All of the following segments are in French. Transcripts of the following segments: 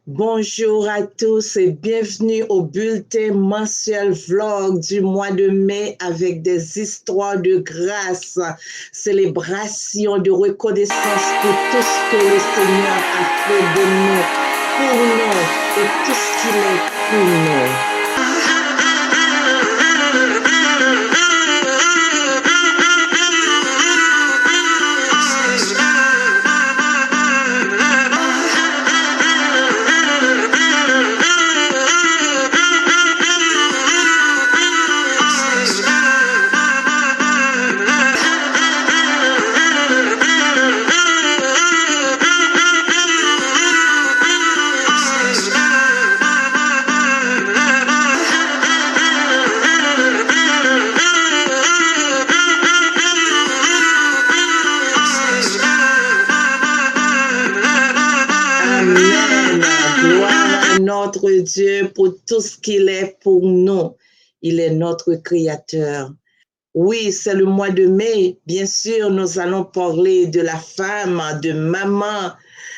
Bonjour à tous et bienvenue au bulletin mensuel vlog du mois de mai avec des histoires de grâce, célébration de reconnaissance pour tout ce que le Seigneur a fait de nous, pour nous et tout ce qu'il est pour nous. Amen. Gloire à notre Dieu pour tout ce qu'il est pour nous. Il est notre Créateur. Oui, c'est le mois de mai. Bien sûr, nous allons parler de la femme, de maman.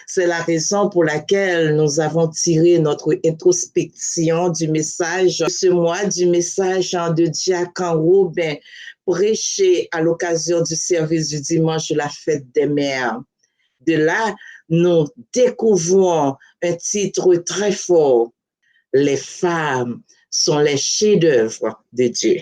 C'est la raison pour laquelle nous avons tiré notre introspection du message, ce mois, du message de Diacre Robin, prêché à l'occasion du service du dimanche de la fête des mères. De là, nous découvrons un titre très fort. Les femmes sont les chefs-d'œuvre de Dieu.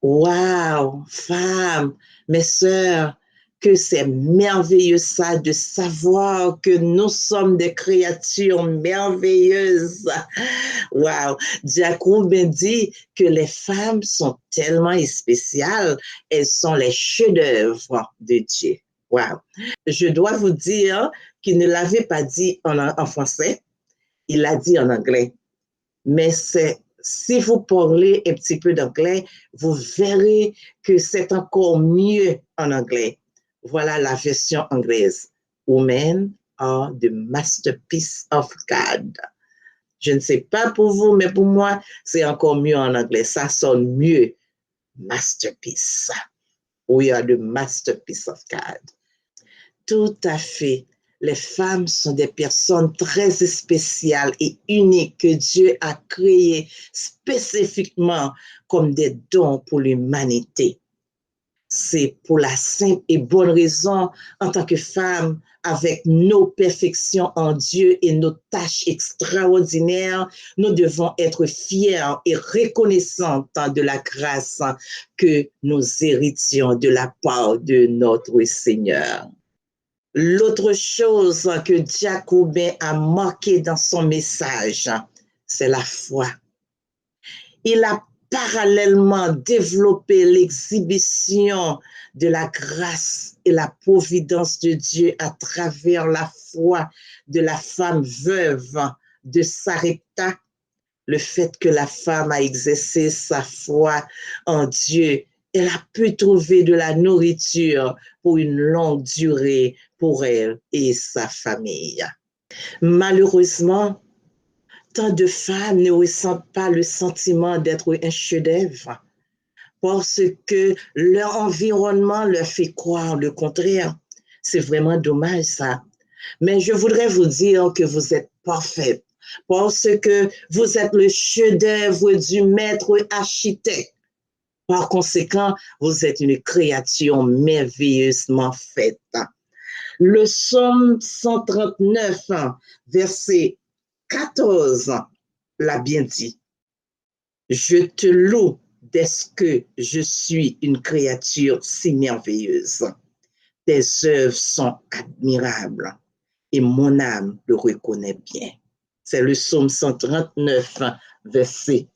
Waouh, femmes, mes sœurs, que c'est merveilleux ça de savoir que nous sommes des créatures merveilleuses. Waouh, Diacre Robin dit que les femmes sont tellement spéciales, elles sont les chefs-d'œuvre de Dieu. Waouh. Je dois vous dire qu'il ne l'avait pas dit en français, il l'a dit en anglais. Mais si vous parlez un petit peu d'anglais, vous verrez que c'est encore mieux en anglais. Voilà la version anglaise. Women are the masterpiece of God. Je ne sais pas pour vous, mais pour moi, c'est encore mieux en anglais. Ça sonne mieux. Masterpiece. We are the masterpiece of God. Tout à fait. Les femmes sont des personnes très spéciales et uniques que Dieu a créées spécifiquement comme des dons pour l'humanité. C'est pour la simple et bonne raison, en tant que femmes, avec nos perfections en Dieu et nos tâches extraordinaires, nous devons être fiers et reconnaissantes de la grâce que nous héritions de la part de notre Seigneur. L'autre chose que Diacre Robin a marqué dans son message, c'est la foi. Il a parallèlement développé l'exhibition de la grâce et la providence de Dieu à travers la foi de la femme veuve de Sarepta. Le fait que la femme a exercé sa foi en Dieu, elle a pu trouver de la nourriture pour une longue durée pour elle et sa famille. Malheureusement, tant de femmes ne ressentent pas le sentiment d'être un chef-d'œuvre parce que leur environnement leur fait croire le contraire. C'est vraiment dommage ça. Mais je voudrais vous dire que vous êtes parfaite parce que vous êtes le chef-d'œuvre du maître architecte. Par conséquent, vous êtes une créature merveilleusement faite. Le psaume 139, verset 14, l'a bien dit. Je te loue dès que je suis une créature si merveilleuse. Tes œuvres sont admirables et mon âme le reconnaît bien. C'est le psaume 139, verset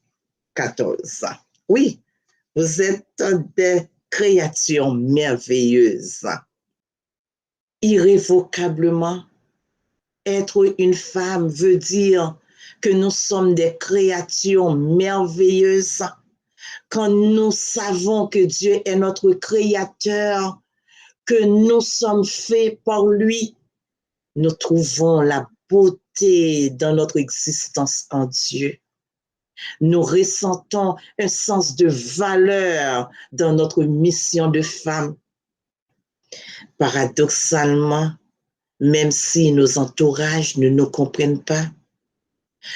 14. Oui, vous êtes des créatures merveilleuses. Irrévocablement, être une femme veut dire que nous sommes des créatures merveilleuses. Quand nous savons que Dieu est notre créateur, que nous sommes faits par lui, nous trouvons la beauté dans notre existence en Dieu. Nous ressentons un sens de valeur dans notre mission de femme. Paradoxalement, même si nos entourages ne nous comprennent pas,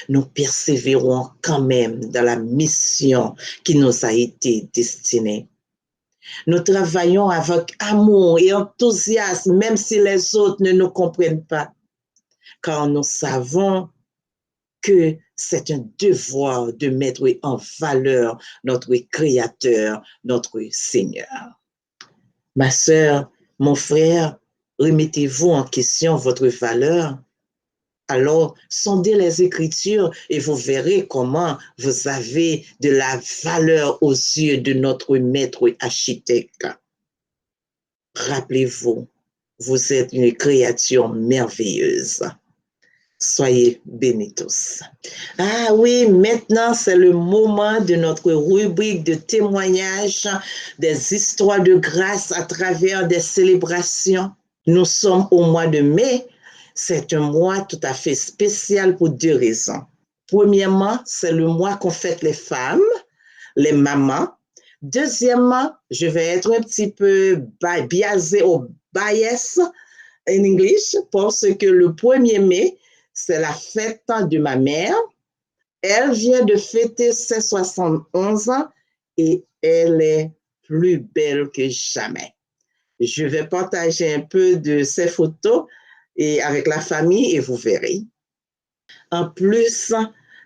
nous persévérons quand même dans la mission qui nous a été destinée. Nous travaillons avec amour et enthousiasme, même si les autres ne nous comprennent pas, car nous savons que c'est un devoir de mettre en valeur notre Créateur, notre Seigneur. Ma sœur, mon frère, remettez-vous en question votre valeur. Alors, sondez les Écritures et vous verrez comment vous avez de la valeur aux yeux de notre maître architecte. Rappelez-vous, vous êtes une créature merveilleuse. Soyez bénis tous. Ah oui, maintenant c'est le moment de notre rubrique de témoignages, des histoires de grâce à travers des célébrations. Nous sommes au mois de mai. C'est un mois tout à fait spécial pour deux raisons. Premièrement, c'est le mois qu'on fête les femmes, les mamans. Deuxièmement, je vais être un petit peu biaisée au bias en English parce que le 1er mai, c'est la fête de ma mère. Elle vient de fêter ses 71 ans et elle est plus belle que jamais. Je vais partager un peu de ces photos et avec la famille et vous verrez. En plus,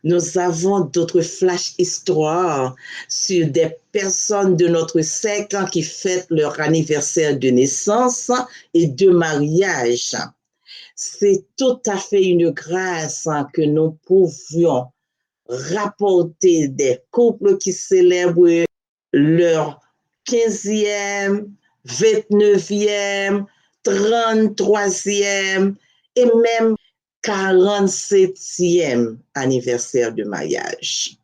nous avons d'autres flash histoires sur des personnes de notre siècle qui fêtent leur anniversaire de naissance et de mariage. C'est tout à fait une grâce que nous pouvions rapporter des couples qui célèbrent leur 15e, 29e, 33e et même 47e anniversaire de mariage.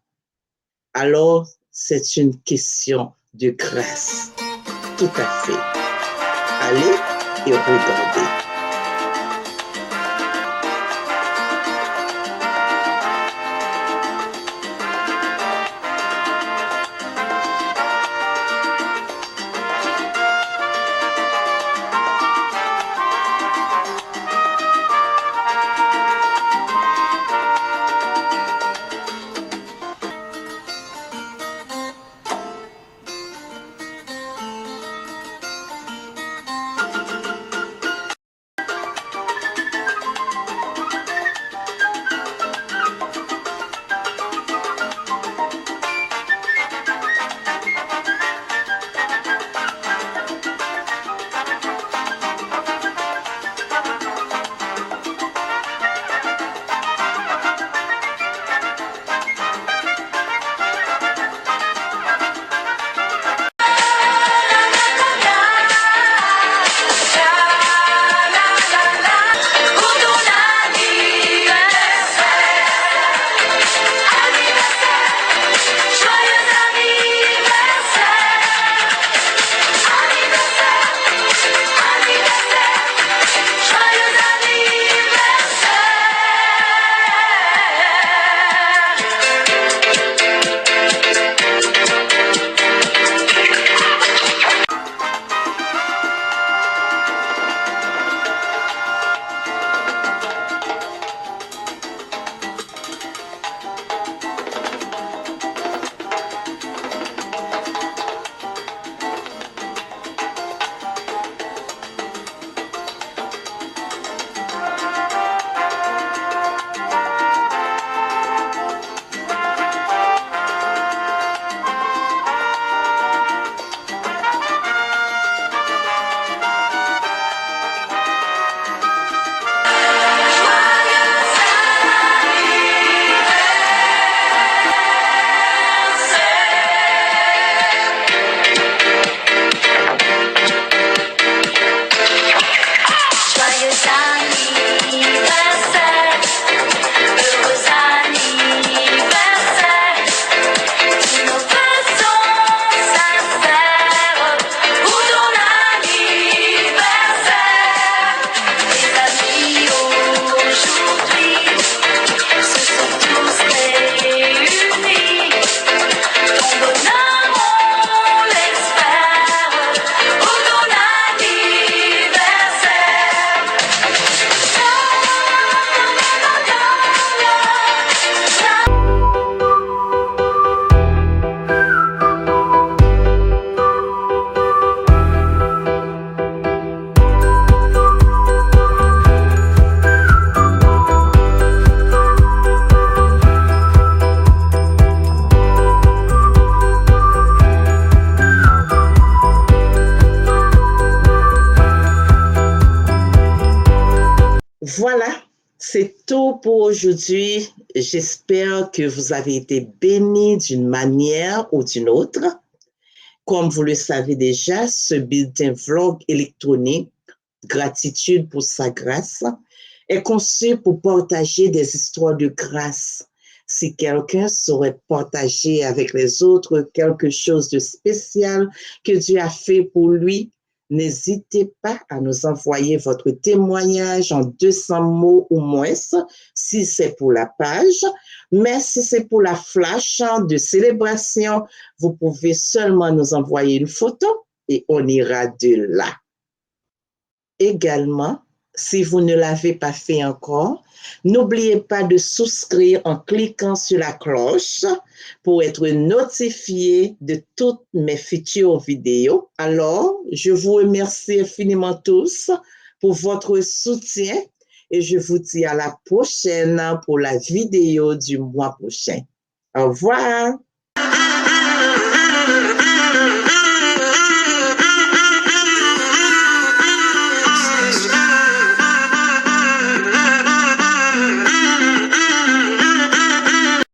Alors, c'est une question de grâce. Tout à fait. Allez et regardez. tout pour aujourd'hui. J'espère que vous avez été bénis d'une manière ou d'une autre. Comme vous le savez déjà, ce bulletin vlog électronique, Gratitude pour sa grâce, est conçu pour partager des histoires de grâce. Si quelqu'un souhaite partager avec les autres quelque chose de spécial que Dieu a fait pour lui, n'hésitez pas à nous envoyer votre témoignage en 200 mots ou moins, si c'est pour la page. Mais si c'est pour la flash de célébration, vous pouvez seulement nous envoyer une photo et on ira de là. Également, si vous ne l'avez pas fait encore, n'oubliez pas de souscrire en cliquant sur la cloche pour être notifié de toutes mes futures vidéos. Alors, je vous remercie infiniment tous pour votre soutien et je vous dis à la prochaine pour la vidéo du mois prochain. Au revoir.